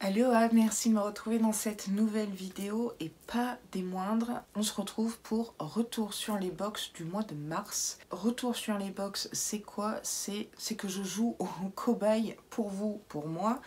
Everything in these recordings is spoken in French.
Aloha, merci de me retrouver dans cette nouvelle vidéo et pas des moindres. On se retrouve pour retour sur les box du mois de mars. Retour sur les box, c'est quoi? C'est que je joue au cobaye pour vous, pour moi.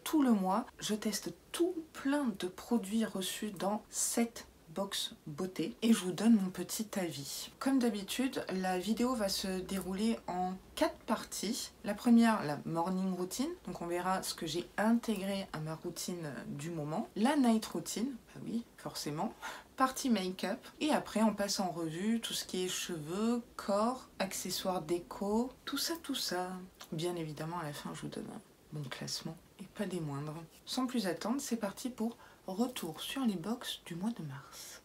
Tout le mois, je teste tout plein de produits reçus dans cette box beauté et je vous donne mon petit avis. Comme d'habitude, la vidéo va se dérouler en 4 parties. La première, la morning routine, donc on verra ce que j'ai intégré à ma routine du moment. La night routine, bah oui, forcément. Partie make-up et après on passe en revue tout ce qui est cheveux, corps, accessoires déco, tout ça. Bien évidemment à la fin je vous donne mon classement et pas des moindres. Sans plus attendre, c'est parti pour retour sur les box du mois de mars.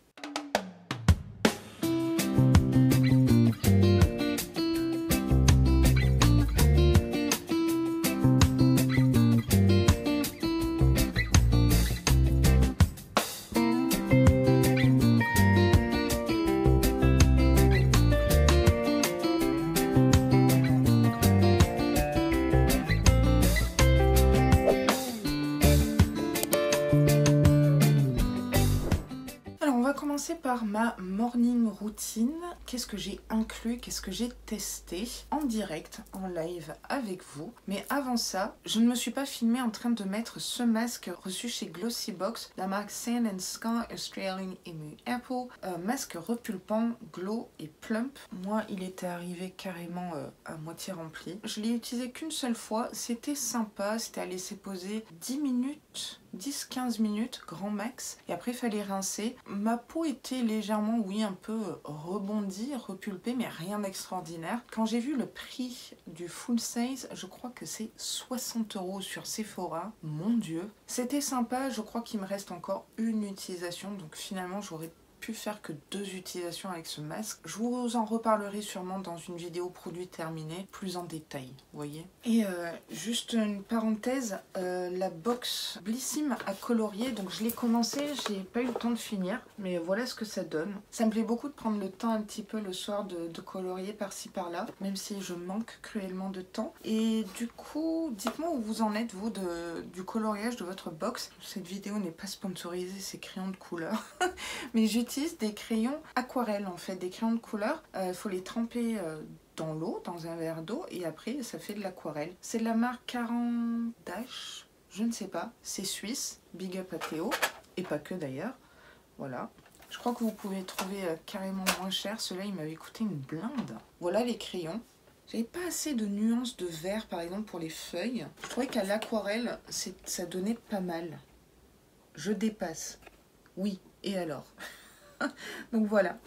Par ma morning routine, qu'est-ce que j'ai inclus, qu'est-ce que j'ai testé en direct, en live avec vous. Mais avant ça, je ne me suis pas filmée en train de mettre ce masque reçu chez Glossybox, la marque Sand and Scar Australian Emu Apple, masque repulpant, glow et plump. Moi, il était arrivé carrément à moitié rempli. Je l'ai utilisé qu'une seule fois, c'était sympa, c'était à laisser poser 10 minutes. 10-15 minutes, grand max, et après il fallait rincer. Ma peau était légèrement, oui, un peu rebondie, repulpée, mais rien d'extraordinaire. Quand j'ai vu le prix du full size, je crois que c'est 60 € sur Sephora, mon dieu. C'était sympa, je crois qu'il me reste encore une utilisation, donc finalement j'aurais pu faire que 2 utilisations avec ce masque. Je vous en reparlerai sûrement dans une vidéo produit terminée, plus en détail, vous voyez. Et juste une parenthèse, la box Blissim à colorier, donc je l'ai commencé, j'ai pas eu le temps de finir, mais voilà ce que ça donne. Ça me plaît beaucoup de prendre le temps un petit peu le soir de colorier par-ci par-là, même si je manque cruellement de temps. Et du coup, dites-moi où vous en êtes, vous, du coloriage de votre box. Cette vidéo n'est pas sponsorisée, c'est crayons de couleur, mais j'utilise des crayons aquarelles en fait, des crayons de couleur. Faut les tremper dans l'eau, dans un verre d'eau, et après ça fait de l'aquarelle. C'est de la marque 40 Dash, je ne sais pas, c'est suisse, big up à Théo, et pas que d'ailleurs, voilà. Je crois que vous pouvez trouver carrément moins cher, ceux-là il m'avait coûté une blinde. Voilà les crayons. J'avais pas assez de nuances de vert par exemple pour les feuilles. Je trouvais qu'à l'aquarelle, ça donnait pas mal. Je dépasse. Oui, et alors? Donc voilà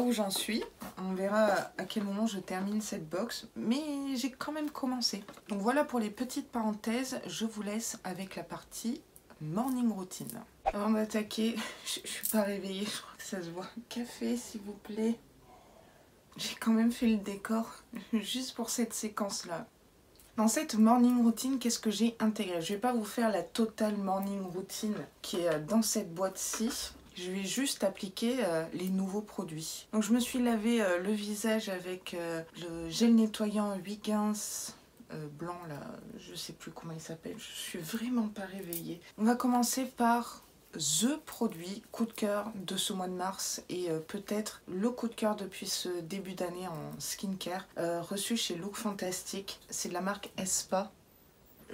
où j'en suis. On verra à quel moment je termine cette box, mais j'ai quand même commencé. Donc voilà pour les petites parenthèses, je vous laisse avec la partie morning routine. Avant d'attaquer, je suis pas réveillée, je crois que ça se voit. Café s'il vous plaît. J'ai quand même fait le décor juste pour cette séquence là. Dans cette morning routine, qu'est-ce que j'ai intégré? Je vais pas vous faire la totale morning routine qui est dans cette boîte-ci. Je vais juste appliquer les nouveaux produits. Donc je me suis lavé le visage avec le gel nettoyant Huygens blanc là, je sais plus comment il s'appelle, je suis vraiment pas réveillée. On va commencer par the produit coup de cœur de ce mois de mars et peut-être le coup de cœur depuis ce début d'année en skincare, reçu chez Look Fantastic. C'est de la marque Espa.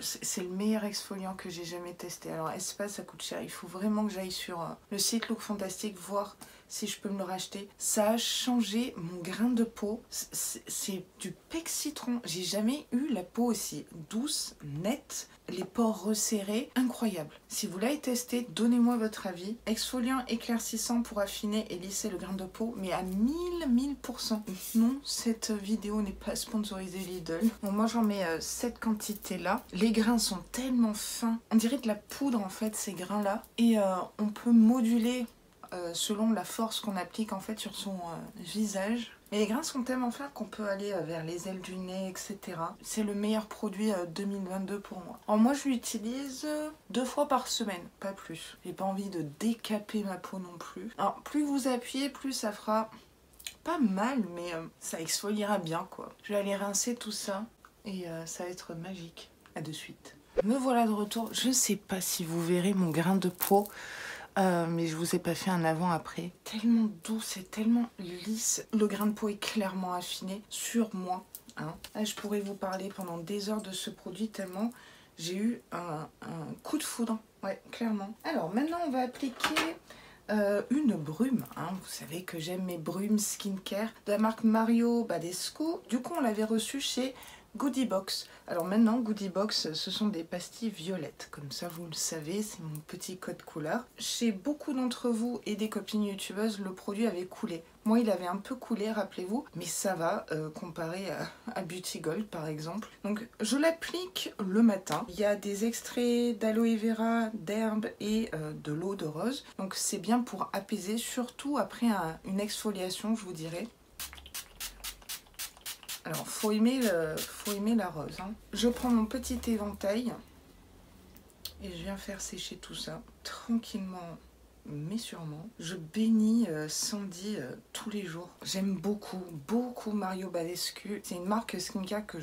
C'est le meilleur exfoliant que j'ai jamais testé. Alors Espa ça coûte cher, il faut vraiment que j'aille sur le site Look Fantastic voir si je peux me le racheter. Ça a changé mon grain de peau, c'est du pec citron. J'ai jamais eu la peau aussi douce, nette, les pores resserrés, incroyable. Si vous l'avez testé, donnez-moi votre avis. Exfoliant éclaircissant pour affiner et lisser le grain de peau, mais à 1000%. Non, cette vidéo n'est pas sponsorisée Lidl. Bon, moi j'en mets cette quantité là. Les grains sont tellement fins, on dirait de la poudre en fait ces grains là. Et on peut moduler selon la force qu'on applique en fait sur son visage. Et les grains sont tellement fins qu'on peut aller vers les ailes du nez, etc. C'est le meilleur produit 2022 pour moi. Alors moi je l'utilise 2 fois par semaine, pas plus. J'ai pas envie de décaper ma peau non plus. Alors plus vous appuyez, plus ça fera pas mal, mais ça exfoliera bien quoi. Je vais aller rincer tout ça et ça va être magique. À de suite. Me voilà de retour. Je ne sais pas si vous verrez mon grain de peau, mais je vous ai pas fait un avant-après. Tellement douce et tellement lisse. Le grain de peau est clairement affiné sur moi. Hein. Là, je pourrais vous parler pendant des heures de ce produit tellement j'ai eu un coup de foudre. Ouais, clairement. Alors maintenant, on va appliquer une brume. Hein. Vous savez que j'aime mes brumes skincare de la marque Mario Badescu. Du coup, on l'avait reçu chez Goodie Box. Alors maintenant, Goodie Box, ce sont des pastilles violettes. Comme ça, vous le savez, c'est mon petit code couleur. Chez beaucoup d'entre vous et des copines youtubeuses, le produit avait coulé. Moi, il avait un peu coulé, rappelez-vous, mais ça va comparé à Beauty Gold, par exemple. Donc, je l'applique le matin. Il y a des extraits d'aloe vera, d'herbe et de l'eau de rose. Donc, c'est bien pour apaiser, surtout après une exfoliation, je vous dirais. Alors, faut aimer la rose. Hein. Je prends mon petit éventail et je viens faire sécher tout ça tranquillement, mais sûrement. Je bénis Sandy tous les jours. J'aime beaucoup, beaucoup Mario Badescu. C'est une marque skincare que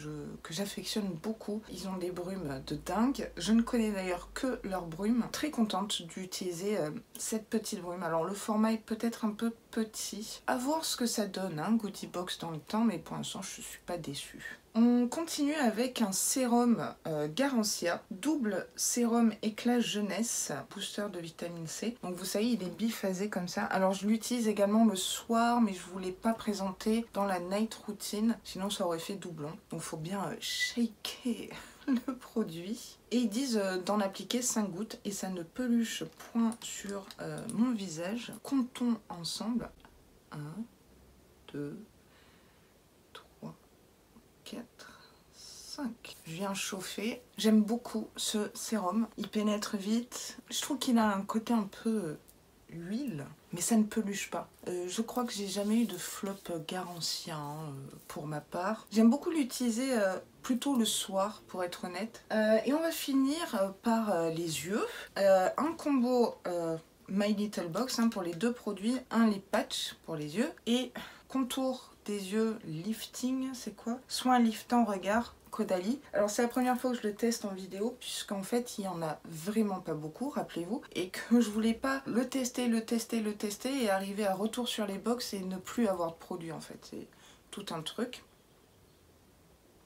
j'affectionne beaucoup. Ils ont des brumes de dingue. Je ne connais d'ailleurs que leurs brumes. Très contente d'utiliser cette petite brume. Alors le format est peut-être un peu petit. À voir ce que ça donne, hein, Goodie Box dans le temps, mais pour l'instant je ne suis pas déçue. On continue avec un sérum Garancia, double sérum éclat jeunesse, booster de vitamine C. Donc vous savez, il est biphasé comme ça. Alors je l'utilise également le soir, mais je ne vous l'ai pas présenté dans la night routine, sinon ça aurait fait doublon. Donc il faut bien shaker le produit. Et ils disent d'en appliquer 5 gouttes et ça ne peluche point sur mon visage. Comptons ensemble. 1, 2, 3, 4, 5. Je viens chauffer. J'aime beaucoup ce sérum. Il pénètre vite. Je trouve qu'il a un côté un peu huile, mais ça ne peluche pas. Je crois que j'ai jamais eu de flop Garancia pour ma part. J'aime beaucoup l'utiliser plutôt le soir, pour être honnête. Et on va finir par les yeux. Un combo My Little Box pour les deux produits. Un lip patch pour les yeux et contour des yeux lifting, c'est quoi? Soin liftant regard Caudalie. Alors c'est la première fois que je le teste en vidéo puisqu'en fait il y en a vraiment pas beaucoup, rappelez-vous, et que je voulais pas le tester et arriver à retour sur les box et ne plus avoir de produit en fait. C'est tout un truc.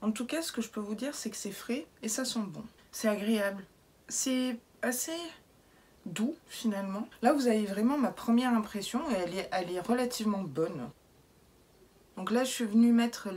En tout cas, ce que je peux vous dire, c'est que c'est frais et ça sent bon. C'est agréable. C'est assez doux finalement. Là vous avez vraiment ma première impression et elle est relativement bonne. Donc là, je suis venue mettre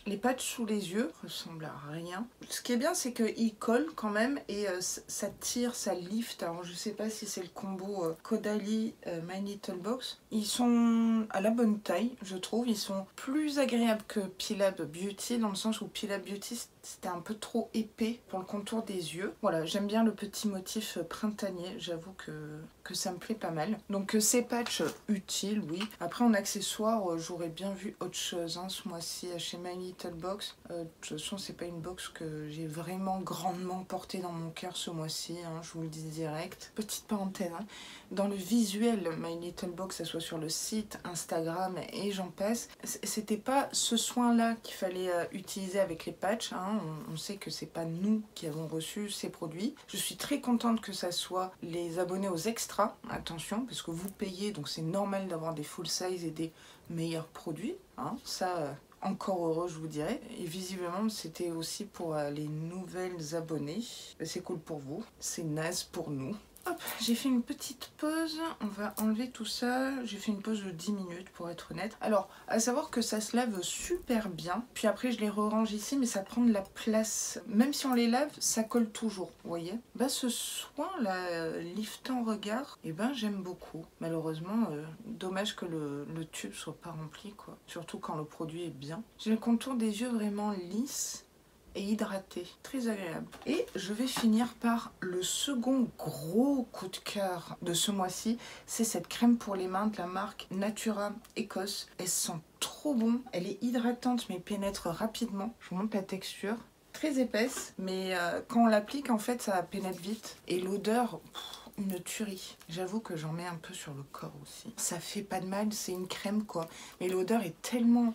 les patchs sous les yeux. Ça ressemble à rien. Ce qui est bien, c'est qu'il colle quand même et ça tire, ça lift. Alors, je sais pas si c'est le combo Caudalie My Little Box. Ils sont à la bonne taille, je trouve. Ils sont plus agréables que Pilab Beauty, dans le sens où Pilab Beauty, c'était un peu trop épais pour le contour des yeux. Voilà, j'aime bien le petit motif printanier. J'avoue que ça me plaît pas mal. Donc, ces patchs utiles, oui. Après, en accessoire, j'aurais bien vu autre chose ce mois-ci chez My Little Box. De toute façon, c'est pas une box que j'ai vraiment grandement portée dans mon cœur ce mois-ci, je vous le dis direct. Petite parenthèse, dans le visuel My Little Box, que ce soit sur le site, Instagram et j'en passe, c'était pas ce soin-là qu'il fallait utiliser avec les patchs. On sait que c'est pas nous qui avons reçu ces produits. Je suis très contente que ça soit les abonnés aux extras, attention, parce que vous payez, donc c'est normal d'avoir des full size et des meilleurs produits, ça encore heureux je vous dirais. Et visiblement c'était aussi pour les nouvelles abonnées. C'est cool pour vous, c'est naze pour nous. Hop, j'ai fait une petite pause, on va enlever tout ça. J'ai fait une pause de 10 minutes pour être honnête. Alors, à savoir que ça se lave super bien. Puis après, je les re-range ici, mais ça prend de la place. Même si on les lave, ça colle toujours, vous voyez. Bah, ce soin, là, liftant regard, eh ben, j'aime beaucoup. Malheureusement, dommage que le tube soit pas rempli, quoi. Surtout quand le produit est bien. J'ai le contour des yeux vraiment lisse et hydraté, très agréable. Et je vais finir par le second gros coup de cœur de ce mois-ci, c'est cette crème pour les mains de la marque Natura Écosse. Elle sent trop bon, elle est hydratante mais pénètre rapidement. Je vous montre la texture, très épaisse, mais quand on l'applique en fait ça pénètre vite. Et l'odeur, une tuerie. J'avoue que j'en mets un peu sur le corps aussi. Ça fait pas de mal, c'est une crème quoi, mais l'odeur est tellement...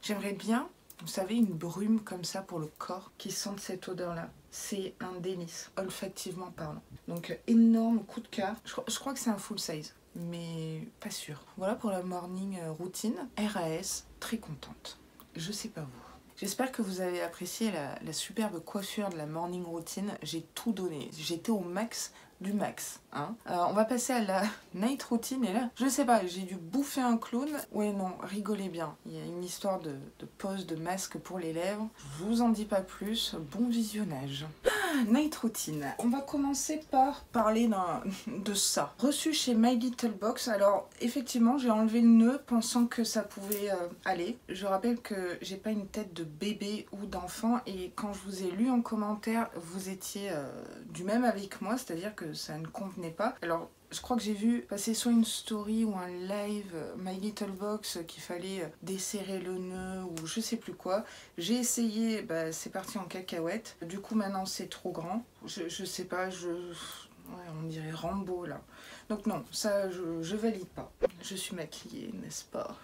J'aimerais bien Vous savez, une brume comme ça pour le corps qui sent cette odeur-là. C'est un délice, olfactivement parlant. Donc énorme coup de cœur. Je crois que c'est un full size, mais pas sûr. Voilà pour la morning routine. RAS, très contente. Je sais pas vous. J'espère que vous avez apprécié la superbe coiffure de la morning routine. J'ai tout donné. J'étais au max du max. Hein. On va passer à la night routine. Et là, je sais pas, j'ai dû bouffer un clown. Ouais, non, rigolez bien. Il y a une histoire de pose de masque pour les lèvres. Je vous en dis pas plus. Bon visionnage. Night routine. On va commencer par parler de ça. Reçu chez My Little Box. Alors, effectivement, j'ai enlevé le nœud pensant que ça pouvait aller. Je rappelle que j'ai pas une tête de bébé ou d'enfant. Et quand je vous ai lu en commentaire, vous étiez du même avis que moi. C'est-à-dire que ça ne convenait pas. Alors, je crois que j'ai vu passer soit une story ou un live My Little Box qu'il fallait desserrer le nœud ou je sais plus quoi. J'ai essayé, bah, c'est parti en cacahuète. Du coup maintenant c'est trop grand. Je sais pas, ouais, on dirait Rambo là. Donc non, ça je valide pas. Je suis maquillée, n'est-ce pas?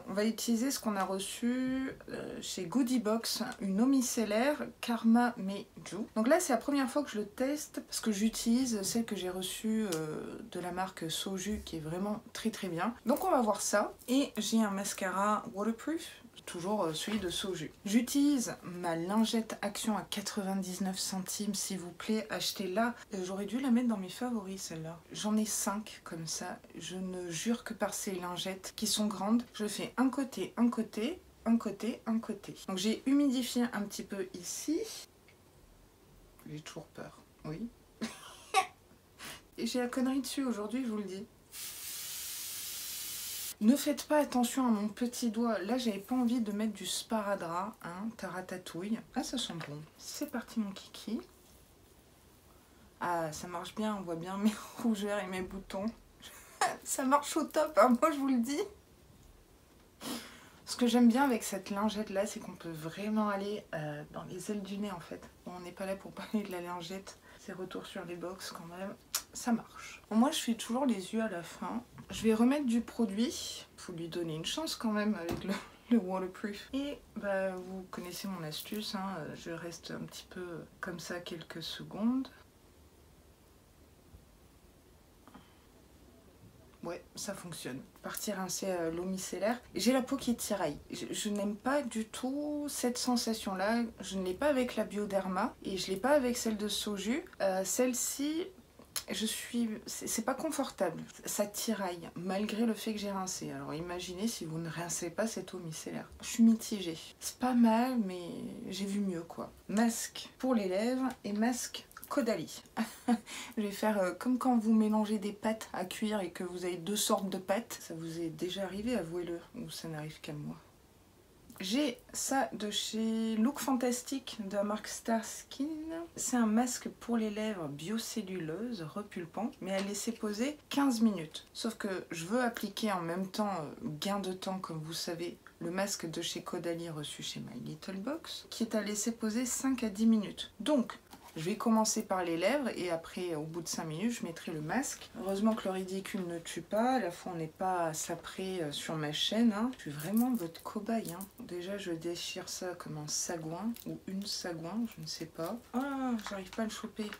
On va utiliser ce qu'on a reçu chez Goodie Box, une eau micellaire Karma Meiju. Donc là c'est la première fois que je le teste parce que j'utilise celle que j'ai reçue de la marque Soju qui est vraiment très très bien. Donc on va voir ça. Et j'ai un mascara waterproof. Toujours celui de Soju. J'utilise ma lingette Action à 99 centimes, s'il vous plaît, achetez-la. J'aurais dû la mettre dans mes favoris, celle-là. J'en ai 5 comme ça. Je ne jure que par ces lingettes qui sont grandes. Je fais un côté, un côté, un côté, un côté. Donc j'ai humidifié un petit peu ici. J'ai toujours peur, oui. Et j'ai la connerie dessus aujourd'hui, je vous le dis. Ne faites pas attention à mon petit doigt. Là, j'avais pas envie de mettre du sparadrap, hein, taratatouille. Ah, ça sent bon. C'est parti, mon kiki. Ah, ça marche bien. On voit bien mes rougeurs et mes boutons. Ça marche au top, hein, moi, je vous le dis. Ce que j'aime bien avec cette lingette-là, c'est qu'on peut vraiment aller dans les ailes du nez, en fait. Bon, on n'est pas là pour parler de la lingette. C'est retour sur les box, quand même. Ça marche. Bon, moi, je fais toujours les yeux à la fin. Je vais remettre du produit. Faut lui donner une chance quand même avec le waterproof. Et bah, vous connaissez mon astuce, hein, je reste un petit peu comme ça quelques secondes. Ouais, ça fonctionne. Partir rincer l'eau micellaire. J'ai la peau qui tiraille. Je n'aime pas du tout cette sensation-là. Je ne l'ai pas avec la Bioderma et je ne l'ai pas avec celle de Soju. Celle-ci... c'est pas confortable, ça tiraille malgré le fait que j'ai rincé. Alors imaginez si vous ne rincez pas cette eau micellaire. Je suis mitigée. C'est pas mal, mais j'ai vu mieux quoi. Masque pour les lèvres et masque Caudalie. Je vais faire comme quand vous mélangez des pâtes à cuire et que vous avez deux sortes de pâtes. Ça vous est déjà arrivé, avouez-le, ou ça n'arrive qu'à moi. J'ai ça de chez Look Fantastic de la marque Star Skin. C'est un masque pour les lèvres biocellulose repulpant, mais à laisser poser 15 minutes. Sauf que je veux appliquer en même temps, gain de temps comme vous savez, le masque de chez Caudalie reçu chez My Little Box, qui est à laisser poser 5 à 10 minutes. Donc, je vais commencer par les lèvres et après, au bout de 5 minutes, je mettrai le masque. Heureusement que le ridicule ne tue pas. À la fois, on n'est pas sapré sur ma chaîne. Hein. Je suis vraiment votre cobaye. Hein. Déjà, je déchire ça comme un sagouin ou une sagouin, je ne sais pas. Ah, j'arrive pas à le choper.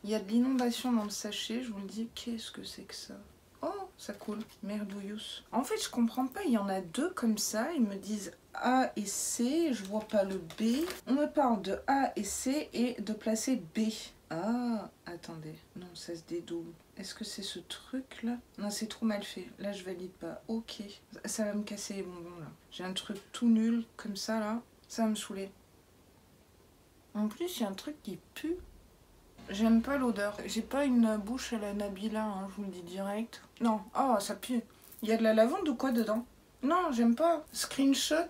Il y a de l'inondation dans le sachet, je vous le dis. Qu'est-ce que c'est que ça? Oh, ça coule. Merdouillous. En fait, je comprends pas. Il y en a deux comme ça. Ils me disent A et C. Je vois pas le B. On me parle de A et C et de placer B. Ah, attendez. Non, ça se dédouble. Est-ce que c'est ce truc-là? Non, c'est trop mal fait. Là, je valide pas. Ok. Ça va me casser les bonbons, là. J'ai un truc tout nul, comme ça, là. Ça va me saouler. En plus, il y a un truc qui pue. J'aime pas l'odeur. J'ai pas une bouche à la Nabila, hein, je vous le dis direct. Non, oh, ça pue. Il y a de la lavande ou quoi dedans? Non, j'aime pas. Screenshot.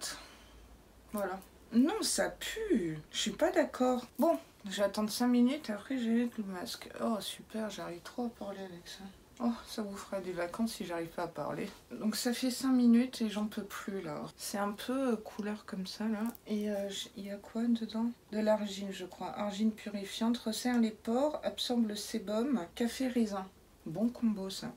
Voilà. Non, ça pue. Je suis pas d'accord. Bon, je vais attendre 5 minutes, après j'ai le masque. Oh, super, j'arrive trop à parler avec ça. Oh, ça vous fera des vacances si j'arrive pas à parler. Donc ça fait 5 minutes et j'en peux plus là. C'est un peu couleur comme ça là. Et il y a quoi dedans? De l'argile je crois. Argile purifiante, resserre les pores, absorbe le sébum, café raisin. Bon combo ça.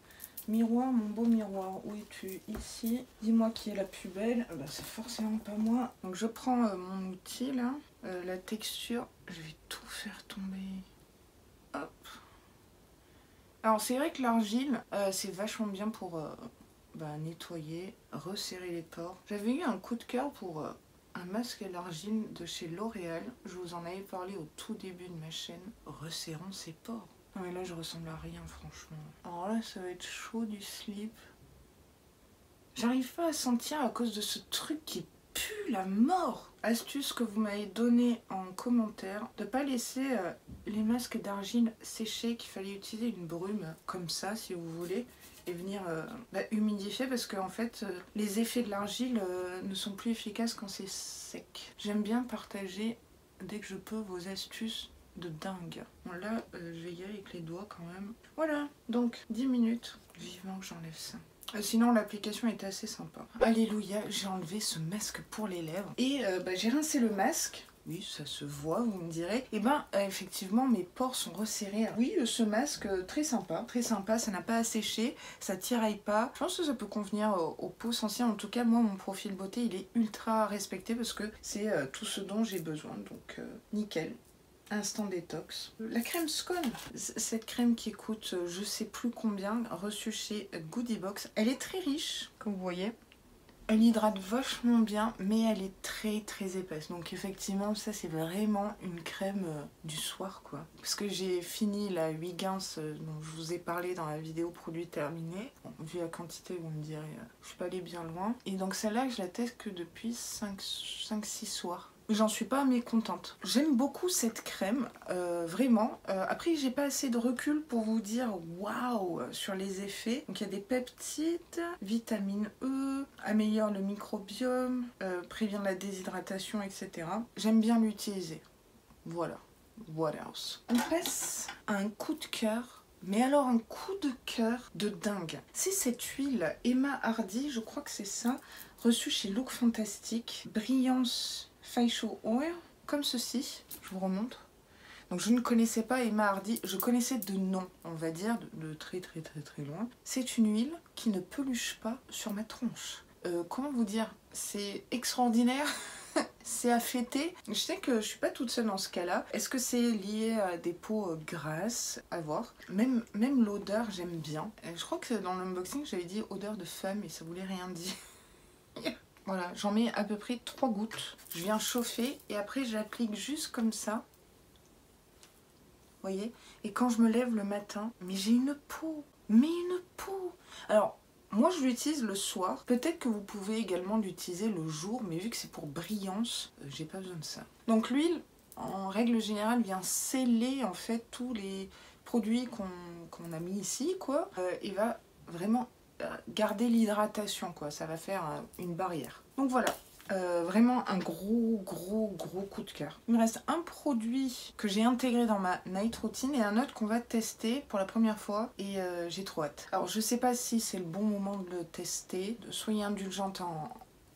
Miroir, mon beau miroir, où es-tu? Ici. Dis-moi qui est la plus belle. Bah, c'est forcément pas moi. Donc je prends mon outil là, la texture, je vais tout faire tomber. Hop. Alors c'est vrai que l'argile, c'est vachement bien pour nettoyer, resserrer les pores. J'avais eu un coup de cœur pour un masque à l'argile de chez L'Oréal. Je vous en avais parlé au tout début de ma chaîne. Resserrons ses pores. Non mais là je ressemble à rien franchement. Alors là ça va être chaud du slip. J'arrive pas à sentir à cause de ce truc qui pue la mort. Astuce que vous m'avez donnée en commentaire, de pas laisser les masques d'argile sécher, qu'il fallait utiliser une brume comme ça si vous voulez. Et venir humidifier parce que en fait les effets de l'argile ne sont plus efficaces quand c'est sec. J'aime bien partager dès que je peux vos astuces de dingue. Bon là je vais y aller avec les doigts quand même. Voilà, donc 10 minutes. Vivement que j'enlève ça. Sinon l'application est assez sympa. Alléluia, j'ai enlevé ce masque pour les lèvres. Et j'ai rincé le masque. Oui, ça se voit, vous me direz. Et effectivement, mes pores sont resserrés. Oui, ce masque, très sympa, ça n'a pas à sécher, ça tiraille pas. Je pense que ça peut convenir aux peaux sensibles. En tout cas, moi, mon profil beauté, il est ultra respecté parce que c'est tout ce dont j'ai besoin. Donc, nickel. Instant détox. La crème Scone, cette crème qui coûte je sais plus combien, reçue chez Goodiebox. Elle est très riche, comme vous voyez. Elle hydrate vachement bien, mais elle est très épaisse. Donc effectivement, ça c'est vraiment une crème du soir quoi. Parce que j'ai fini la Huygens dont je vous ai parlé dans la vidéo produit terminé. Bon, vu la quantité, vous me direz, je suis pas allée bien loin. Et donc celle-là, je la teste que depuis 5-6 soirs. J'en suis pas mécontente. J'aime beaucoup cette crème, vraiment. Après, j'ai pas assez de recul pour vous dire waouh sur les effets. Donc il y a des peptides, vitamine E, améliore le microbiome, prévient la déshydratation, etc. J'aime bien l'utiliser. Voilà. What else? On passe à un coup de cœur. Mais alors un coup de cœur de dingue. C'est cette huile Emma Hardy, je crois que c'est ça, reçue chez Look Fantastic. Brillance Facial Oil, comme ceci, je vous remontre. Donc je ne connaissais pas Emma Hardy, je connaissais de nom, on va dire, de très loin. C'est une huile qui ne peluche pas sur ma tronche. Comment vous dire? C'est extraordinaire. C'est à fêter. Je sais que je suis pas toute seule dans ce cas-là. Est-ce que c'est lié à des peaux grasses? À voir. Même l'odeur, j'aime bien. Je crois que dans l'unboxing, j'avais dit odeur de femme et ça voulait rien dire. Voilà, j'en mets à peu près 3 gouttes. Je viens chauffer et après j'applique juste comme ça. Vous voyez? Et quand je me lève le matin, mais j'ai une peau. Mais une peau. Alors, moi je l'utilise le soir. Peut-être que vous pouvez également l'utiliser le jour, mais vu que c'est pour brillance, j'ai pas besoin de ça. Donc l'huile, en règle générale, vient sceller en fait tous les produits qu'on a mis ici, quoi. Et va vraiment garder l'hydratation, quoi. Ça va faire une barrière. Donc voilà. Vraiment un gros coup de cœur. Il me reste un produit que j'ai intégré dans ma night routine et un autre qu'on va tester pour la première fois et j'ai trop hâte. Alors je sais pas si c'est le bon moment de le tester, soyez indulgente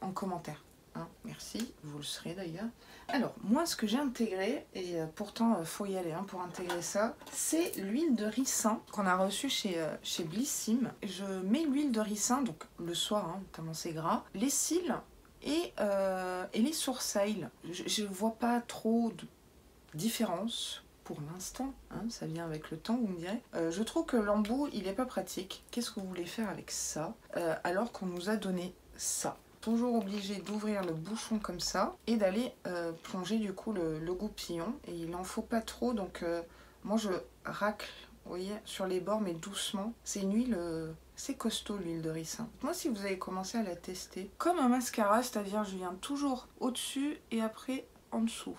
en commentaire. Hein, merci, vous le serez d'ailleurs. Alors moi ce que j'ai intégré, et pourtant faut y aller hein, pour intégrer ça, c'est l'huile de ricin qu'on a reçue chez Blissim. Je mets l'huile de ricin, donc le soir, hein, tellement c'est gras, les cils, et les sourcils. Je vois pas trop de différence pour l'instant, hein, ça vient avec le temps vous me direz. Je trouve que l'embout il est pas pratique. Qu'est-ce que vous voulez faire avec ça alors qu'on nous a donné ça? Toujours obligé d'ouvrir le bouchon comme ça et d'aller plonger du coup le goupillon. Et il en faut pas trop donc moi je racle, vous voyez, sur les bords mais doucement. C'est une huile... c'est costaud l'huile de ricin. Moi si vous avez commencé à la tester, comme un mascara, c'est-à-dire je viens toujours au-dessus et après en dessous.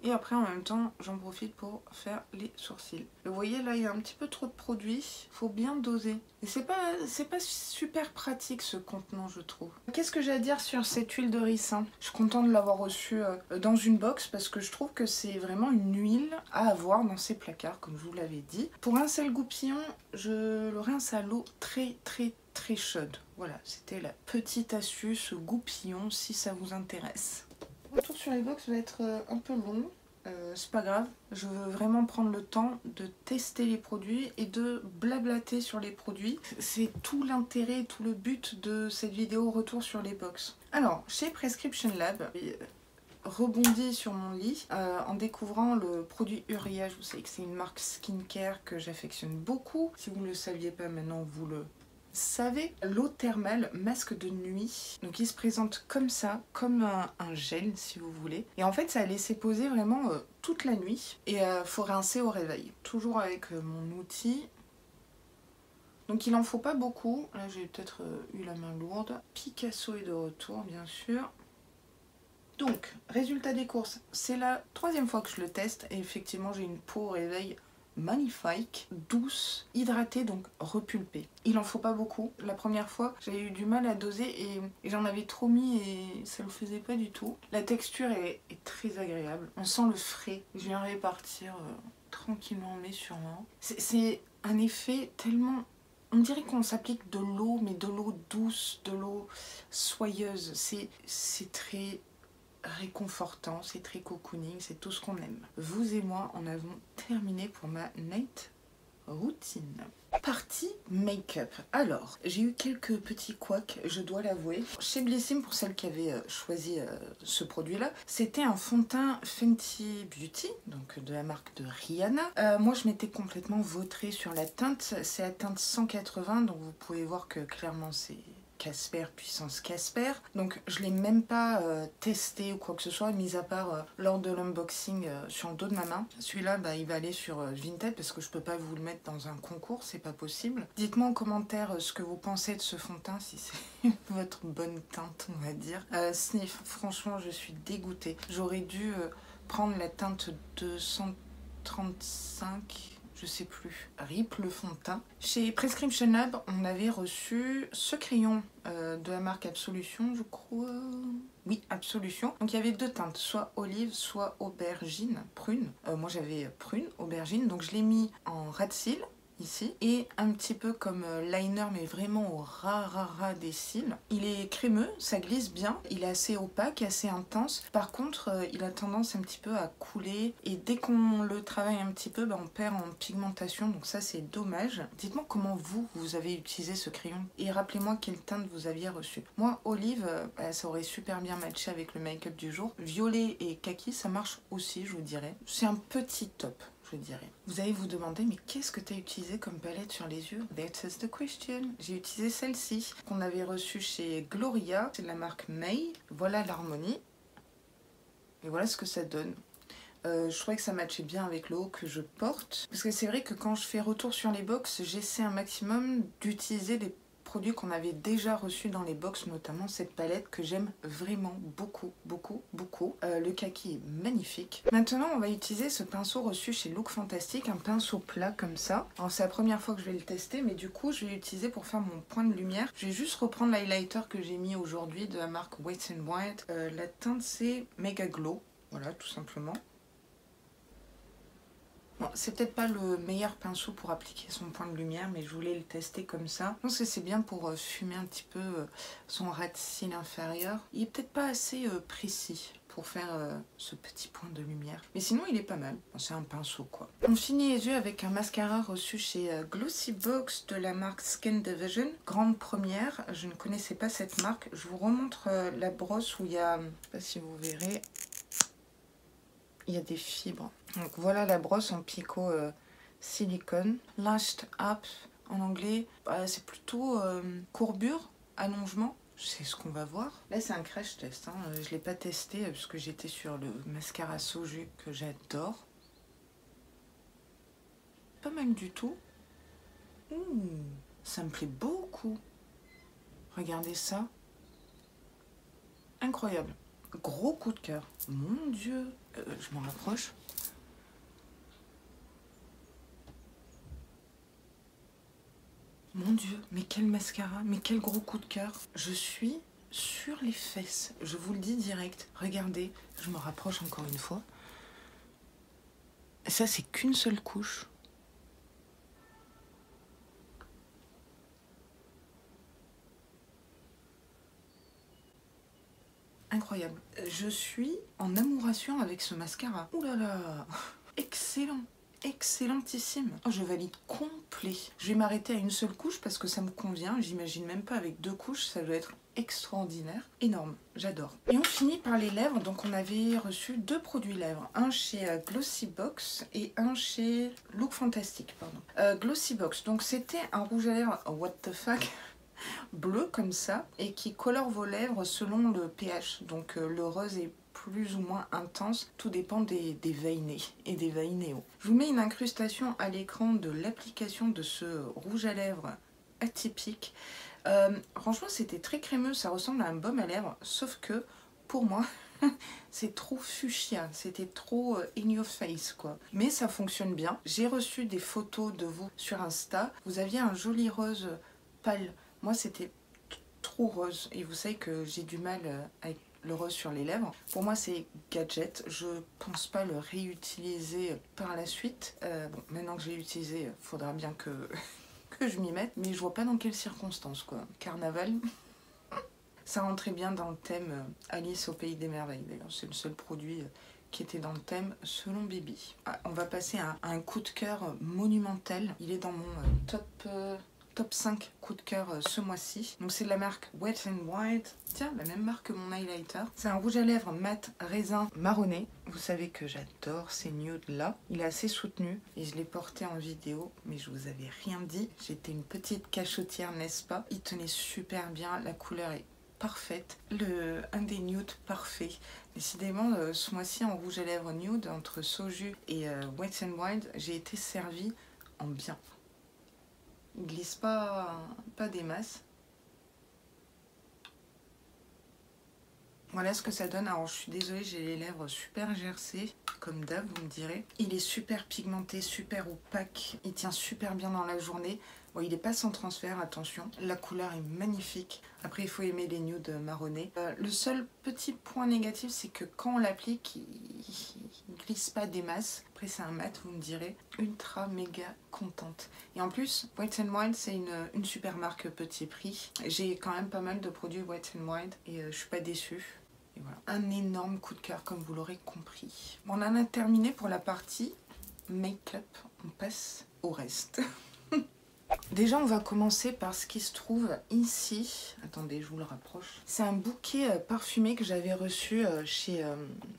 Et après en même temps j'en profite pour faire les sourcils. Vous voyez là il y a un petit peu trop de produits, faut bien doser. Et c'est pas super pratique ce contenant je trouve. Qu'est-ce que j'ai à dire sur cette huile de ricin? Je suis contente de l'avoir reçue dans une box parce que je trouve que c'est vraiment une huile à avoir dans ses placards comme je vous l'avais dit. Pour un seul goupillon, je le rince à l'eau très chaude. Voilà, c'était la petite astuce goupillon si ça vous intéresse. Le retour sur les box va être un peu long. c'est pas grave. Je veux vraiment prendre le temps de tester les produits et de blablater sur les produits. C'est tout l'intérêt, tout le but de cette vidéo retour sur les box. Alors, chez Prescription Lab, rebondis sur mon lit en découvrant le produit Uriage. Vous savez que c'est une marque skincare que j'affectionne beaucoup. Si vous ne le saviez pas, maintenant vous le savez. L'eau thermale masque de nuit. Donc il se présente comme ça, comme un gel si vous voulez. Et en fait ça a laissé poser vraiment toute la nuit. Et faut rincer au réveil. Toujours avec mon outil. Donc il en faut pas beaucoup. Là j'ai peut-être eu la main lourde. Picasso est de retour bien sûr. Donc, résultat des courses, c'est la 3e fois que je le teste et effectivement j'ai une peau au réveil magnifique, douce, hydratée, donc repulpée. Il en faut pas beaucoup. La première fois, j'avais eu du mal à doser et j'en avais trop mis et ça le faisait pas du tout. La texture est très agréable. On sent le frais. Je viens répartir tranquillement mais sûrement. C'est un effet tellement... On dirait qu'on s'applique de l'eau, mais de l'eau douce, de l'eau soyeuse. C'est très... réconfortant, c'est très cocooning, c'est tout ce qu'on aime. Vous et moi en avons terminé pour ma night routine. Partie make-up. Alors, j'ai eu quelques petits couacs, je dois l'avouer. Chez Blissim, pour celle qui avait choisi ce produit-là, c'était un fond de teint Fenty Beauty, donc de la marque de Rihanna. Moi, je m'étais complètement vautrée sur la teinte. C'est la teinte 180, donc vous pouvez voir que clairement c'est... Casper, puissance Casper. Donc je ne l'ai même pas testé ou quoi que ce soit, mis à part lors de l'unboxing sur le dos de ma main. Celui-là, il va aller sur Vinted parce que je peux pas vous le mettre dans un concours, c'est pas possible. Dites-moi en commentaire ce que vous pensez de ce fond de teint, si c'est votre bonne teinte, on va dire. Sniff, franchement, je suis dégoûtée. J'aurais dû prendre la teinte 235... je sais plus, RIP le fond de teint. Chez Prescription Lab, on avait reçu ce crayon de la marque Absolution, je crois. Oui, Absolution. Donc il y avait 2 teintes, soit olive, soit aubergine, prune. Moi j'avais prune, aubergine, donc je l'ai mis en ras de cils. Ici, et un petit peu comme liner mais vraiment au ras des cils. Il est crémeux, ça glisse bien, il est assez opaque, assez intense. Par contre il a tendance un petit peu à couler et dès qu'on le travaille un petit peu, on perd en pigmentation, donc ça c'est dommage. Dites-moi comment vous avez utilisé ce crayon et rappelez-moi quelle teinte vous aviez reçu. Moi olive, ça aurait super bien matché avec le make-up du jour. Violet et kaki ça marche aussi, je vous dirais. C'est un petit top, je dirais. Vous allez vous demander, mais qu'est-ce que tu as utilisé comme palette sur les yeux? That is the question. J'ai utilisé celle-ci, qu'on avait reçue chez Gloria. C'est de la marque May. Voilà l'harmonie. Et voilà ce que ça donne. Je trouvais que ça matchait bien avec le haut que je porte. Parce que c'est vrai que quand je fais retour sur les box, j'essaie un maximum d'utiliser des produits qu'on avait déjà reçus dans les box, notamment cette palette que j'aime vraiment beaucoup. Le kaki est magnifique. Maintenant, on va utiliser ce pinceau reçu chez Look Fantastic, un pinceau plat comme ça. Alors c'est la première fois que je vais le tester, mais du coup, je vais l'utiliser pour faire mon point de lumière. Je vais juste reprendre l'highlighter que j'ai mis aujourd'hui de la marque Wet n Wild. La teinte, c'est Mega Glow. Voilà, tout simplement. Bon, c'est peut-être pas le meilleur pinceau pour appliquer son point de lumière, mais je voulais le tester comme ça. Je pense que c'est bien pour fumer un petit peu son ras de cils inférieur. Il est peut-être pas assez précis pour faire ce petit point de lumière. Mais sinon, il est pas mal. Bon, c'est un pinceau, quoi. On finit les yeux avec un mascara reçu chez Glossybox de la marque Skin Division. Grande première. Je ne connaissais pas cette marque. Je vous remontre la brosse où il y a... Je sais pas si vous verrez... Il y a des fibres. Donc voilà la brosse en picot silicone. Lashed up en anglais, c'est plutôt courbure, allongement. C'est ce qu'on va voir. Là c'est un crash test. Je ne l'ai pas testé parce que j'étais sur le mascara Soju que j'adore. Pas mal du tout. Ça me plaît beaucoup. Regardez ça. Incroyable. Gros coup de cœur. Mon Dieu. Je m'en rapproche. Mon Dieu, mais quel mascara, mais quel gros coup de cœur. Je suis sur les fesses, je vous le dis direct. Regardez, je me rapproche encore une fois. Ça, c'est qu'une seule couche. incroyable. Je suis en amouration avec ce mascara. Ouh là là, excellent. Excellentissime. Oh, je valide complet. Je vais m'arrêter à une seule couche parce que ça me convient. J'imagine même pas avec 2 couches, ça doit être extraordinaire. Énorme, j'adore. Et on finit par les lèvres. Donc on avait reçu 2 produits lèvres. Un chez Glossybox et un chez Look Fantastic, pardon. Glossybox, donc c'était un rouge à lèvres what the fuck bleu comme ça et qui colore vos lèvres selon le pH. Donc le rose est plus ou moins intense, tout dépend des veinés et des veinéos. Je vous mets une incrustation à l'écran de l'application de ce rouge à lèvres atypique. Franchement c'était très crémeux, ça ressemble à un baume à lèvres, sauf que pour moi c'est trop fuchsia, c'était trop in your face quoi. Mais ça fonctionne bien. J'ai reçu des photos de vous sur Insta, vous aviez un joli rose pâle. Moi c'était trop rose et vous savez que j'ai du mal avec le rose sur les lèvres. Pour moi c'est gadget, je pense pas le réutiliser par la suite. Bon, maintenant que je l'ai utilisé, faudra bien que, que je m'y mette, mais je vois pas dans quelles circonstances quoi. Carnaval, ça rentrait bien dans le thème Alice au pays des merveilles d'ailleurs, c'est le seul produit qui était dans le thème selon Bibi. Ah, on va passer à un coup de cœur monumental, il est dans mon top 5 coup de cœur ce mois-ci. Donc c'est de la marque Wet n Wild. Tiens, la même marque que mon highlighter. C'est un rouge à lèvres mat raisin marronné. Vous savez que j'adore ces nudes là. Il est assez soutenu et je l'ai porté en vidéo, mais je vous avais rien dit. J'étais une petite cachotière, n'est-ce pas? Il tenait super bien, la couleur est parfaite. Un des nudes parfaits. Décidément, ce mois-ci en rouge à lèvres nude, entre Soju et Wet n Wild, j'ai été servie en bien. Il glisse pas des masses. Voilà ce que ça donne. Alors je suis désolée, j'ai les lèvres super gercées, comme d'hab vous me direz. Il est super pigmenté, super opaque. Il tient super bien dans la journée. Bon, il n'est pas sans transfert, attention. La couleur est magnifique. Après, il faut aimer les nudes marronnés. Le seul petit point négatif, c'est que quand on l'applique, il glisse pas des masses. Après, c'est un mat, vous me direz. Ultra méga contente. Et en plus, Wet n Wild, c'est une super marque petit prix. J'ai quand même pas mal de produits Wet n Wild et je suis pas déçue. Et voilà. Un énorme coup de cœur, comme vous l'aurez compris. Bon, on en a terminé pour la partie make-up. On passe au reste. Déjà, on va commencer par ce qui se trouve ici. Attendez, je vous le rapproche. C'est un bouquet parfumé que j'avais reçu chez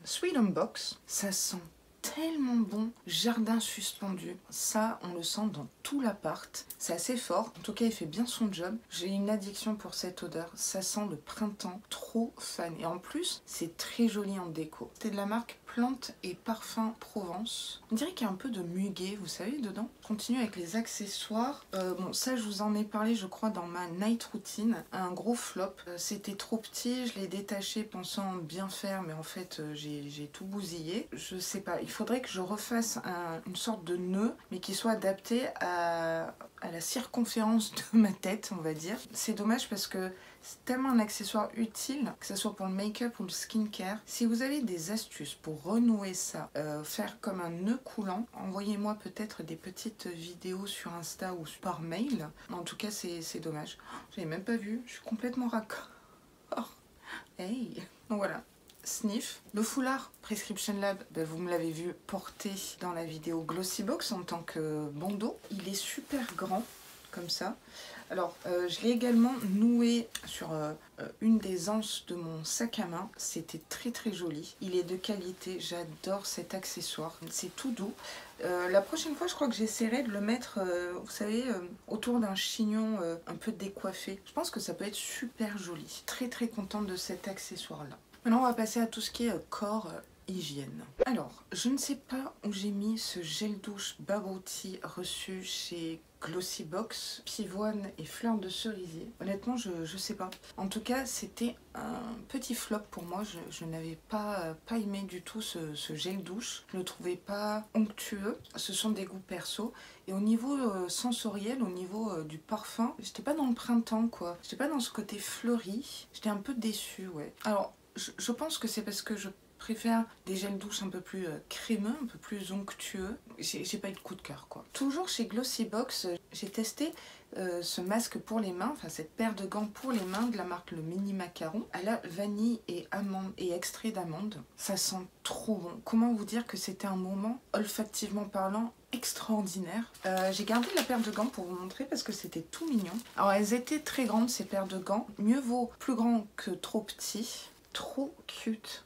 Sweet Box. Ça sent tellement bon. Jardin suspendu. Ça, on le sent dans tout l'appart. C'est assez fort. En tout cas, il fait bien son job. J'ai une addiction pour cette odeur. Ça sent le printemps. Trop fan. Et en plus, c'est très joli en déco. C'est de la marque Plantes et Parfums Provence. On dirait qu'il y a un peu de muguet, vous savez, dedans. Je continue avec les accessoires. Bon, ça, je vous en ai parlé, je crois, dans ma night routine. Un gros flop. C'était trop petit. Je l'ai détaché pensant bien faire, mais en fait, j'ai tout bousillé. Je sais pas. Il faudrait que je refasse une sorte de nœud, mais qui soit adapté à la circonférence de ma tête, on va dire. C'est dommage parce que c'est tellement un accessoire utile, que ce soit pour le make-up ou le skincare. Si vous avez des astuces pour renouer ça, faire comme un nœud coulant, envoyez-moi peut-être des petites vidéos sur Insta ou par mail. En tout cas, c'est dommage. J'avais même pas vu, je suis complètement raccord. Hey. Donc voilà. Sniff. Le foulard Prescription Lab, ben vous me l'avez vu porter dans la vidéo Glossybox en tant que bandeau. Il est super grand, comme ça. Alors, je l'ai également noué sur une des anses de mon sac à main. C'était très très joli. Il est de qualité, j'adore cet accessoire. C'est tout doux. La prochaine fois, je crois que j'essaierai de le mettre, vous savez, autour d'un chignon un peu décoiffé. Je pense que ça peut être super joli. Très très contente de cet accessoire-là. Maintenant, on va passer à tout ce qui est corps hygiène. Alors, je ne sais pas où j'ai mis ce gel douche Bubble Tea reçu chez Glossybox, pivoine et fleurs de cerisier. Honnêtement, je sais pas. En tout cas, c'était un petit flop pour moi. Je n'avais pas aimé du tout ce gel douche. Je le trouvais pas onctueux. Ce sont des goûts perso. Et au niveau sensoriel, au niveau du parfum, j'étais pas dans le printemps quoi. J'étais pas dans ce côté fleuri. J'étais un peu déçue, ouais. Alors, je pense que c'est parce que je préfère des gels douche un peu plus crémeux, un peu plus onctueux. J'ai pas eu de coup de cœur quoi. Toujours chez Glossybox, j'ai testé ce masque pour les mains, enfin cette paire de gants pour les mains de la marque Le Mini Macaron à la vanille et amande et extrait d'amande. Ça sent trop bon. Comment vous dire que c'était un moment olfactivement parlant extraordinaire. J'ai gardé la paire de gants pour vous montrer parce que c'était tout mignon. Alors elles étaient très grandes ces paires de gants. Mieux vaut plus grand que trop petit. Trop cute.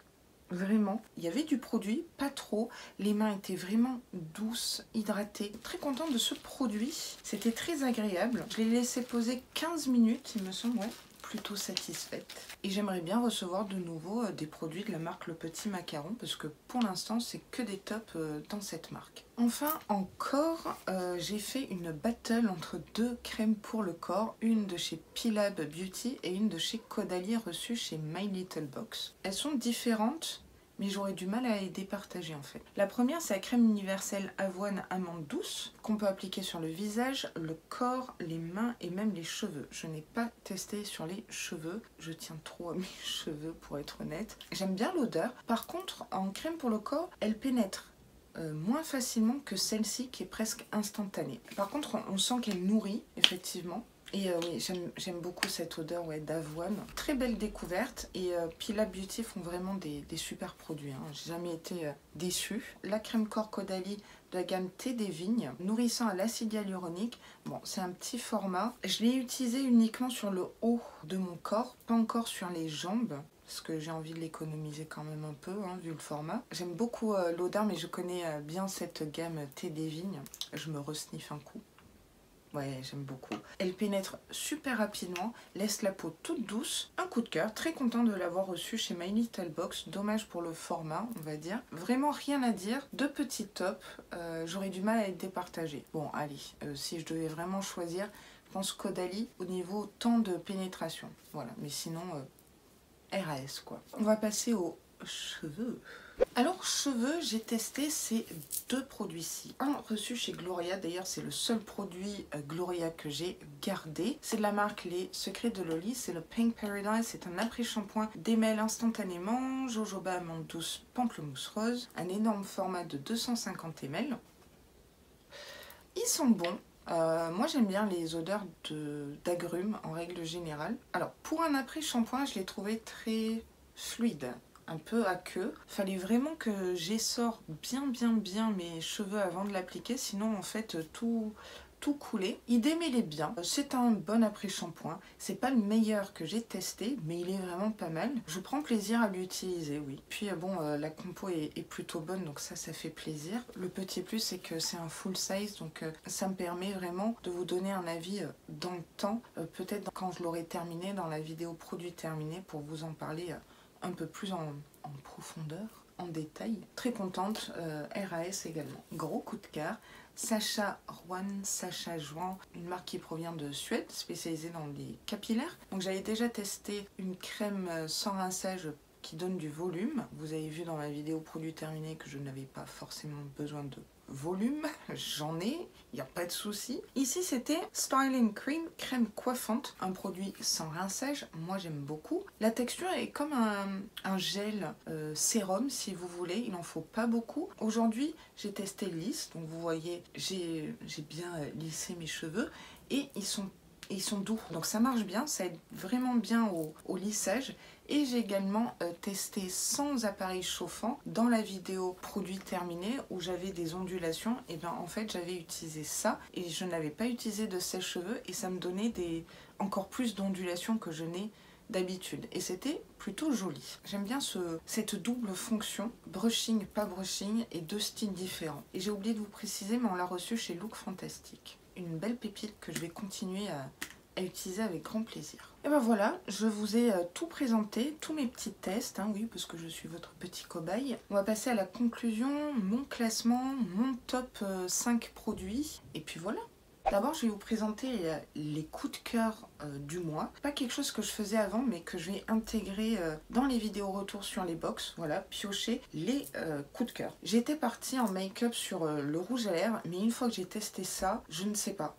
Vraiment, il y avait du produit, pas trop. Les mains étaient vraiment douces, hydratées. Très contente de ce produit. C'était très agréable. Je l'ai laissé poser 15 minutes, il me semble, ouais. Plutôt satisfaite. Et j'aimerais bien recevoir de nouveau des produits de la marque Le Petit Macaron parce que pour l'instant, c'est que des tops dans cette marque. Enfin, encore, j'ai fait une battle entre deux crèmes pour le corps, une de chez P-Lab Beauty et une de chez Caudalie reçue chez My Little Box. Elles sont différentes, mais j'aurais du mal à les départager en fait. La première, c'est la crème universelle avoine amande douce qu'on peut appliquer sur le visage, le corps, les mains et même les cheveux. Je n'ai pas testé sur les cheveux, je tiens trop à mes cheveux pour être honnête. J'aime bien l'odeur. Par contre, en crème pour le corps, elle pénètre moins facilement que celle-ci qui est presque instantanée. Par contre, on sent qu'elle nourrit effectivement. Et oui, j'aime beaucoup cette odeur ouais, d'avoine. Très belle découverte. Et P-Lab Beauty font vraiment des super produits. Hein. J'ai jamais été déçue. La crème corps Caudalie de la gamme Thé des Vignes, nourrissant à l'acide hyaluronique. Bon, c'est un petit format. Je l'ai utilisé uniquement sur le haut de mon corps, pas encore sur les jambes. Parce que j'ai envie de l'économiser quand même un peu, hein, vu le format. J'aime beaucoup l'odeur, mais je connais bien cette gamme Thé des Vignes. Je me resniffe un coup. Ouais, j'aime beaucoup. Elle pénètre super rapidement, laisse la peau toute douce. Un coup de cœur, très content de l'avoir reçu chez My Little Box. Dommage pour le format, on va dire. Vraiment rien à dire. Deux petits tops, j'aurais du mal à les départager. Bon, allez, si je devais vraiment choisir, je pense Caudalie au niveau temps de pénétration. Voilà, mais sinon, RAS quoi. On va passer aux cheveux. Alors cheveux, j'ai testé ces deux produits-ci. Un reçu chez Gloria, d'ailleurs c'est le seul produit Gloria que j'ai gardé. C'est de la marque Les Secrets de Loli, c'est le Pink Paradise. C'est un après-shampoing démêle instantanément, jojoba amande douce pamplemousse rose. Un énorme format de 250 ml. Ils sont bons. Moi j'aime bien les odeurs d'agrumes en règle générale. Alors pour un après-shampoing, je l'ai trouvé très fluide. Un peu à queue. Fallait vraiment que j'essore bien mes cheveux avant de l'appliquer, sinon en fait tout coulait. Il démêlait bien. C'est un bon après-shampoing. C'est pas le meilleur que j'ai testé, mais il est vraiment pas mal. Je prends plaisir à l'utiliser, oui. Puis bon, la compo est plutôt bonne, donc ça fait plaisir. Le petit plus, c'est que c'est un full size, donc ça me permet vraiment de vous donner un avis dans le temps. Peut-être quand je l'aurai terminé, dans la vidéo produit terminé, pour vous en parler un peu plus en profondeur, en détail. Très contente, RAS également. Gros coup de cœur, Sacha Juan, une marque qui provient de Suède, spécialisée dans les capillaires. Donc j'avais déjà testé une crème sans rinçage qui donne du volume. Vous avez vu dans ma vidéo produit terminé que je n'avais pas forcément besoin de volume, j'en ai, il n'y a pas de souci. Ici c'était Styling Cream, crème coiffante, un produit sans rinçage, moi j'aime beaucoup. La texture est comme un gel sérum si vous voulez, il n'en faut pas beaucoup. Aujourd'hui j'ai testé lisse, donc vous voyez j'ai bien lissé mes cheveux et ils sont doux, donc ça marche bien, ça aide vraiment bien au lissage. Et j'ai également testé sans appareil chauffant dans la vidéo produit terminé où j'avais des ondulations. Et bien en fait j'avais utilisé ça et je n'avais pas utilisé de sèche-cheveux et ça me donnait encore plus d'ondulations que je n'ai d'habitude. Et c'était plutôt joli. J'aime bien cette double fonction, brushing, pas brushing, et deux styles différents. Et j'ai oublié de vous préciser, mais on l'a reçu chez Look Fantastic. Une belle pépite que je vais continuer à utiliser avec grand plaisir. Et ben voilà, je vous ai tout présenté, tous mes petits tests, hein, oui, parce que je suis votre petit cobaye. On va passer à la conclusion, mon classement, mon top 5 produits, et puis voilà. D'abord, je vais vous présenter les coups de cœur du mois. Pas quelque chose que je faisais avant, mais que je vais intégrer dans les vidéos retour sur les box. Voilà, piocher les coups de cœur. J'étais partie en make-up sur le rouge à lèvres, mais une fois que j'ai testé ça, je ne sais pas.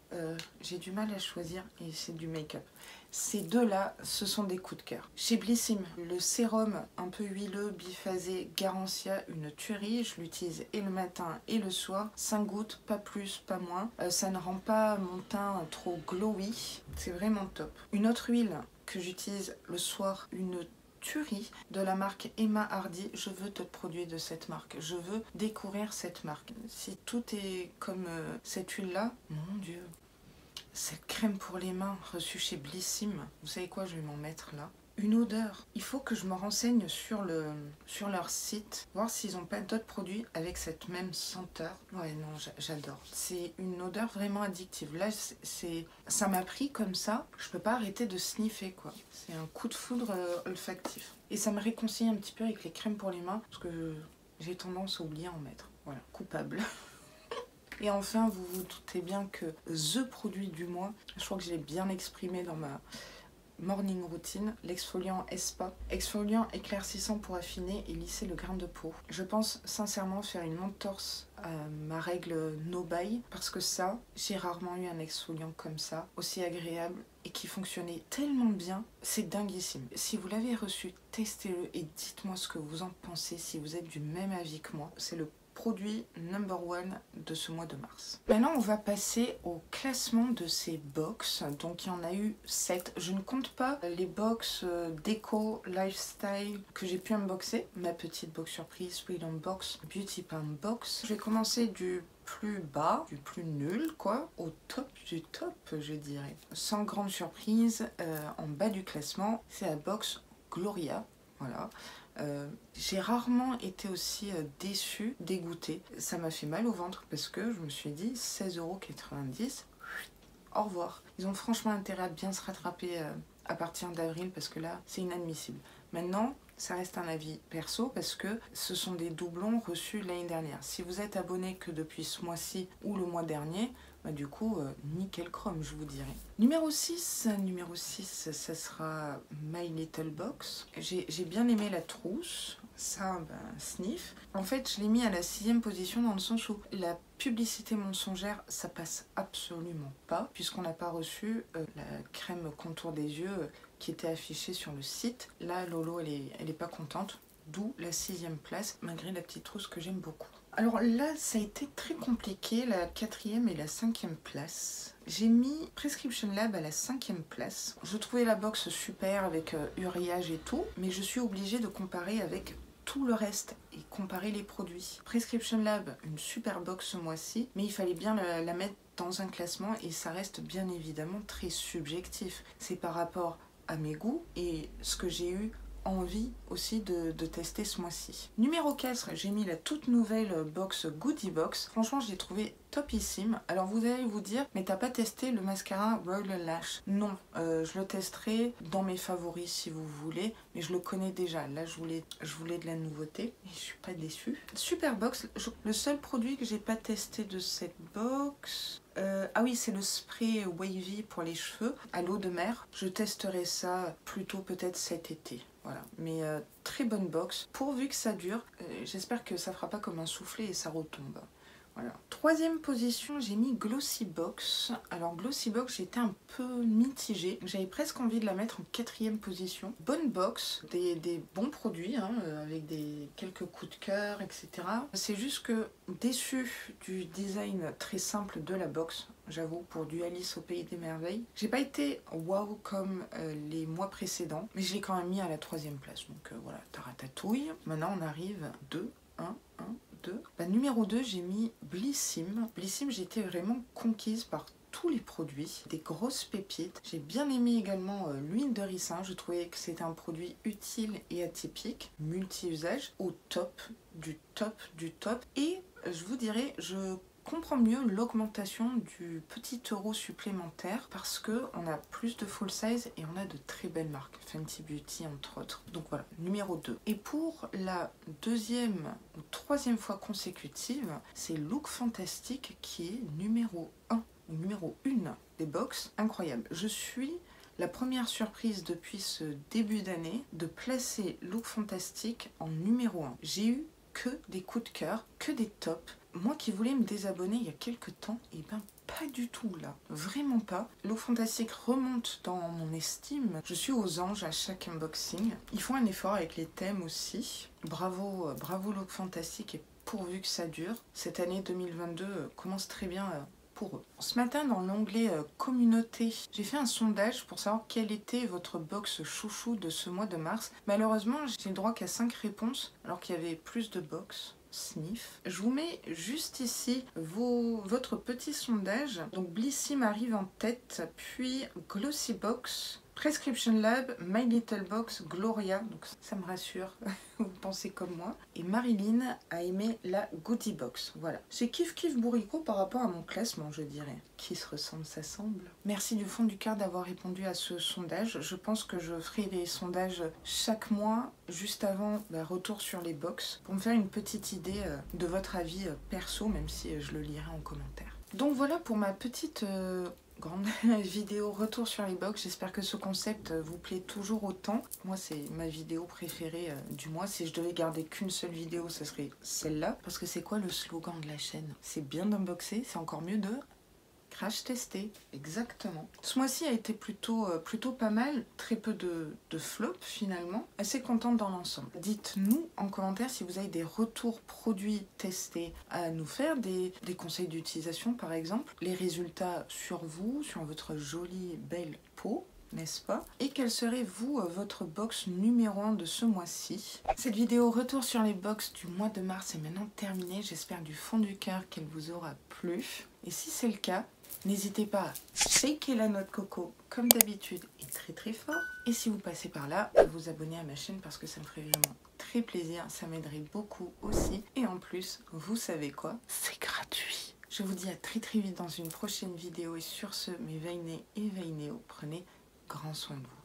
J'ai du mal à choisir et c'est du make-up. Ces deux-là, ce sont des coups de cœur. Chez Blissim, le sérum un peu huileux, biphasé, Garancia, une tuerie. Je l'utilise et le matin et le soir. 5 gouttes, pas plus, pas moins. Ça ne rend pas mon teint trop glowy. C'est vraiment top. Une autre huile que j'utilise le soir, une tuerie de la marque Emma Hardy. Je veux te produire de cette marque. Je veux découvrir cette marque. Si tout est comme cette huile-là, mon Dieu. Cette crème pour les mains reçue chez Blissim, vous savez quoi, je vais m'en mettre là. Une odeur. Il faut que je me renseigne sur leur site, voir s'ils n'ont pas d'autres produits avec cette même senteur. Ouais, non, j'adore. C'est une odeur vraiment addictive. Là, ça m'a pris comme ça. Je peux pas arrêter de sniffer, quoi. C'est un coup de foudre olfactif. Et ça me réconcilie un petit peu avec les crèmes pour les mains, parce que j'ai tendance à oublier à en mettre. Voilà, coupable. Et enfin, vous vous doutez bien que THE produit du mois, je crois que je l'ai bien exprimé dans ma morning routine, l'exfoliant Espa. Exfoliant éclaircissant pour affiner et lisser le grain de peau. Je pense sincèrement faire une entorse à ma règle no buy, parce que ça, j'ai rarement eu un exfoliant comme ça, aussi agréable et qui fonctionnait tellement bien. C'est dinguissime. Si vous l'avez reçu, testez-le et dites-moi ce que vous en pensez, si vous êtes du même avis que moi. C'est le produit #1 de ce mois de mars. Maintenant, on va passer au classement de ces box. Donc, il y en a eu 7. Je ne compte pas les box déco, lifestyle que j'ai pu unboxer. Ma petite box surprise, Freedom Box, Beauty Palm Box. Je vais commencer du plus bas, du plus nul, quoi, au top du top, je dirais. Sans grande surprise, en bas du classement, c'est la box Gloria. Voilà. J'ai rarement été aussi déçue, dégoûtée. Ça m'a fait mal au ventre parce que je me suis dit 16,90 €, au revoir. Ils ont franchement intérêt à bien se rattraper à partir d'avril parce que là, c'est inadmissible. Maintenant, ça reste un avis perso parce que ce sont des doublons reçus l'année dernière. Si vous êtes abonné que depuis ce mois-ci ou le mois dernier, bah du coup, nickel chrome, je vous dirais. Numéro 6, ça sera My Little Box. J'ai bien aimé la trousse, ça, sniff. En fait, je l'ai mis à la 6e position dans le sens où la publicité mensongère, ça passe absolument pas, puisqu'on n'a pas reçu la crème contour des yeux qui était affichée sur le site. Là, Lolo, elle est pas contente, d'où la 6e place, malgré la petite trousse que j'aime beaucoup. Alors là, ça a été très compliqué, la 4e et la 5e place. J'ai mis Prescription Lab à la 5e place. Je trouvais la box super avec uriage et tout, mais je suis obligée de comparer avec tout le reste et comparer les produits. Prescription Lab, une super box ce mois-ci, mais il fallait bien la mettre dans un classement et ça reste bien évidemment très subjectif. C'est par rapport à mes goûts et ce que j'ai eu envie aussi de tester ce mois-ci. Numéro 4, j'ai mis la toute nouvelle box Goodie Box. Franchement, je l'ai trouvé topissime. Alors vous allez vous dire, mais t'as pas testé le mascara Roller Lash? Non, je le testerai dans mes favoris si vous voulez, mais je le connais déjà. Là, je voulais de la nouveauté et je suis pas déçue. Super box, le seul produit que j'ai pas testé de cette box... ah oui, c'est le spray wavy pour les cheveux à l'eau de mer. Je testerai ça plutôt peut-être cet été. Voilà, mais très bonne box. Pourvu que ça dure, j'espère que ça fera pas comme un soufflet et ça retombe. Voilà. 3e position, j'ai mis Glossy Box. Alors Glossy Box, j'étais un peu mitigée. J'avais presque envie de la mettre en 4e position. Bonne box, des bons produits, hein, avec quelques coups de cœur, etc. C'est juste que déçue du design très simple de la box. J'avoue, pour du Alice au Pays des Merveilles. J'ai pas été wow comme les mois précédents, mais je l'ai quand même mis à la 3e place. Donc voilà, taratatouille. Maintenant, on arrive 2, 1, 2. Numéro 2, j'ai mis Blissim. Blissim, j'ai été vraiment conquise par tous les produits, des grosses pépites. J'ai bien aimé également l'huile de ricin. Je trouvais que c'était un produit utile et atypique, multi-usage, au top, du top, du top. Et je vous dirais, je comprends mieux l'augmentation du petit euro supplémentaire parce que on a plus de full size et on a de très belles marques, Fenty Beauty entre autres. Donc voilà, numéro 2. Et pour la 2e ou 3e fois consécutive, c'est Look Fantastic qui est numéro 1 ou numéro 1 des box. Incroyable. Je suis la première surprise depuis ce début d'année de placer Look Fantastic en numéro 1. J'ai eu que des coups de cœur, que des tops. moi qui voulais me désabonner il y a quelques temps, et ben pas du tout là, vraiment pas. Look Fantastic remonte dans mon estime. Je suis aux anges à chaque unboxing. Ils font un effort avec les thèmes aussi. Bravo, bravo Look Fantastic et pourvu que ça dure. Cette année 2022 commence très bien pour eux. Ce matin dans l'onglet communauté, j'ai fait un sondage pour savoir quelle était votre box chouchou de ce mois de mars. Malheureusement, j'ai le droit qu'à 5 réponses alors qu'il y avait plus de box. Sniff. Je vous mets juste ici votre petit sondage. Donc Blissim arrive en tête, puis Glossybox, Prescription Lab, My Little Box, Gloria, donc ça me rassure, vous pensez comme moi. Et Marilyn a aimé la Goodie Box, voilà. C'est kiff bourricot par rapport à mon classement, je dirais. Qui se ressemble, s'assemble. Merci du fond du cœur d'avoir répondu à ce sondage. Je pense que je ferai les sondages chaque mois, juste avant retour sur les box, pour me faire une petite idée de votre avis perso, même si je le lirai en commentaire. Donc voilà pour ma petite... grande vidéo retour sur les box. J'espère que ce concept vous plaît toujours autant. Moi, c'est ma vidéo préférée du mois. Si je devais garder qu'une seule vidéo, ce serait celle-là. Parce que c'est quoi le slogan de la chaîne? C'est bien d'unboxer, c'est encore mieux de crash tester. Exactement. Ce mois-ci a été plutôt pas mal. Très peu de flops finalement. Assez contente dans l'ensemble. Dites-nous en commentaire si vous avez des retours produits testés à nous faire, des conseils d'utilisation par exemple, les résultats sur vous, sur votre jolie belle peau, n'est-ce pas? Et quelle serait, vous, votre box numéro 1 de ce mois-ci? Cette vidéo retour sur les box du mois de mars est maintenant terminée. J'espère du fond du cœur qu'elle vous aura plu. Et si c'est le cas, n'hésitez pas à shaker la noix de coco comme d'habitude et très fort. Et si vous passez par là, à vous abonner à ma chaîne parce que ça me ferait vraiment très plaisir. Ça m'aiderait beaucoup aussi. Et en plus, vous savez quoi? C'est gratuit. Je vous dis à très vite dans une prochaine vidéo. Et sur ce, mes Veinés et Veinéos, prenez grand soin de vous.